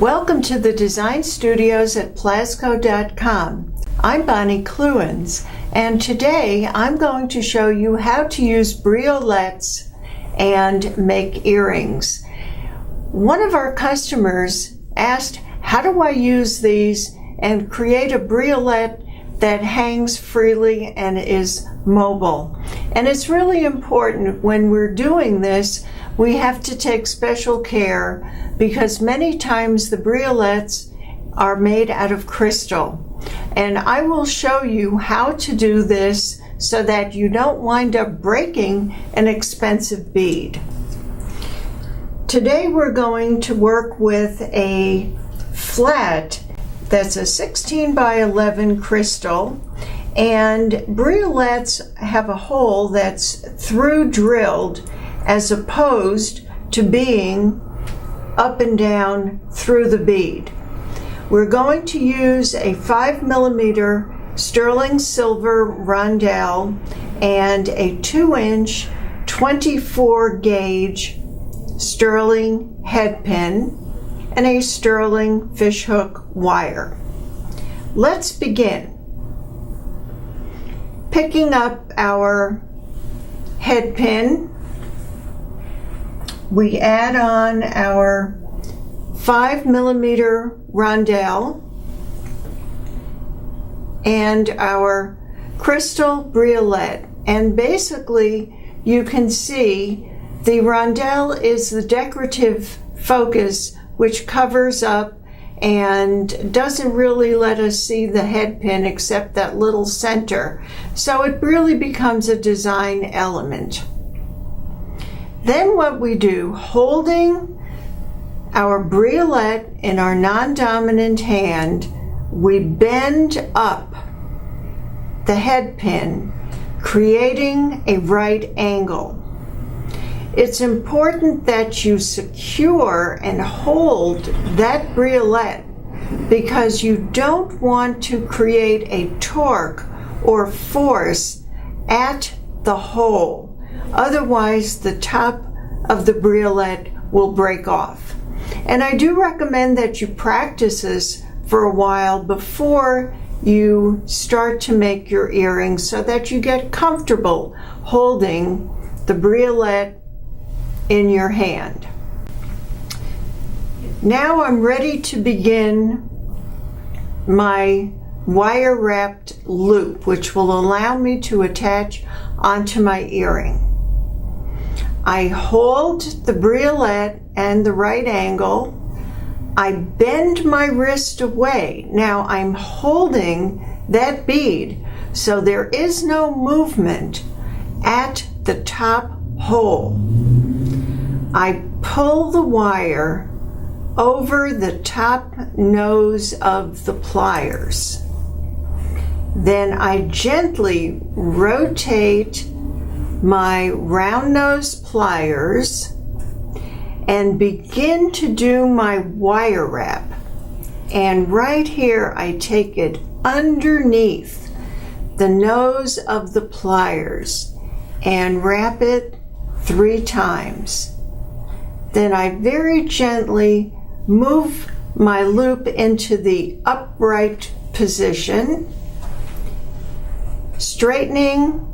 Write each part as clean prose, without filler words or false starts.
Welcome to the design studios at Plazko.com. I'm Bonnie Clewans, and today I'm going to show you how to use briolettes and make earrings. One of our customers asked, how do I use these and create a briolette that hangs freely and is mobile? And it's really important when we're doing this, we have to take special care because many times the briolettes are made out of crystal. And I will show you how to do this so that you don't wind up breaking an expensive bead. Today we're going to work with a flat that's a 16 by 11 crystal, and briolettes have a hole that's through drilled as opposed to being up and down through the bead. We're going to use a 5mm sterling silver rondelle and a 2-inch 24 gauge sterling head pin and a sterling fishhook wire. Let's begin. Picking up our head pin, we add on our 5mm rondelle and our crystal briolette. And basically you can see the rondelle is the decorative focus which covers up and doesn't really let us see the head pin except that little center. So it really becomes a design element. Then what we do, holding our briolette in our non-dominant hand, we bend up the head pin, creating a right angle. It's important that you secure and hold that briolette because you don't want to create a torque or force at the hole. Otherwise, the top of the briolette will break off. And I do recommend that you practice this for a while before you start to make your earrings so that you get comfortable holding the briolette in your hand. Now I'm ready to begin my wire wrapped loop, which will allow me to attach onto my earring. I hold the briolette and the right angle. I bend my wrist away. Now I'm holding that bead, so there is no movement at the top hole. I pull the wire over the top nose of the pliers. Then I gently rotate my round nose pliers and begin to do my wire wrap. And right here I take it underneath the nose of the pliers and wrap it 3 times. Then I very gently move my loop into the upright position, straightening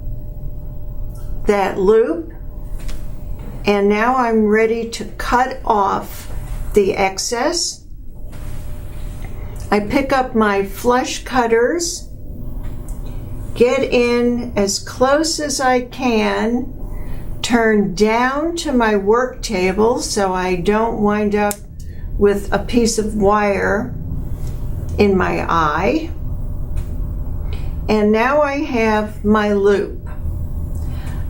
that loop, and now I'm ready to cut off the excess. I pick up my flush cutters, get in as close as I can, turn down to my work table so I don't wind up with a piece of wire in my eye. And now I have my loop.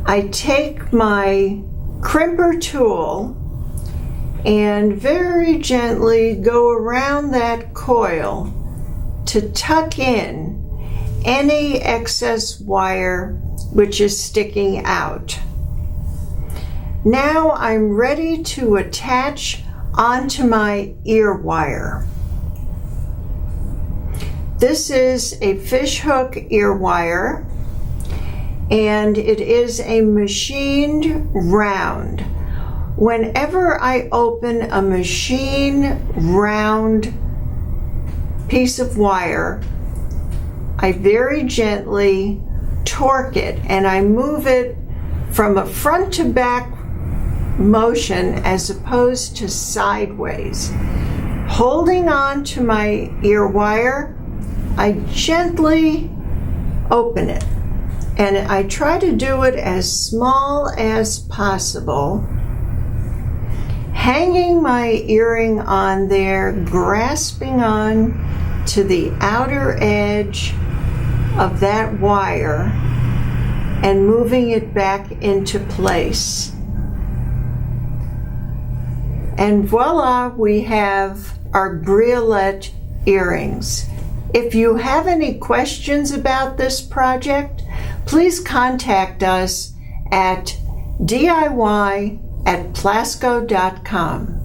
I take my crimper tool and very gently go around that coil to tuck in any excess wire which is sticking out. Now I'm ready to attach onto my ear wire. This is a fishhook ear wire, and it is a machined round. whenever I open a machine round piece of wire, I very gently torque it and I move it from a front to back motion as opposed to sideways. Holding on to my ear wire, I gently open it, and I try to do it as small as possible, hanging my earring on there, grasping on to the outer edge of that wire and moving it back into place. And voila, we have our Briolette earrings. If you have any questions about this project, please contact us at DIY@Plazko.com.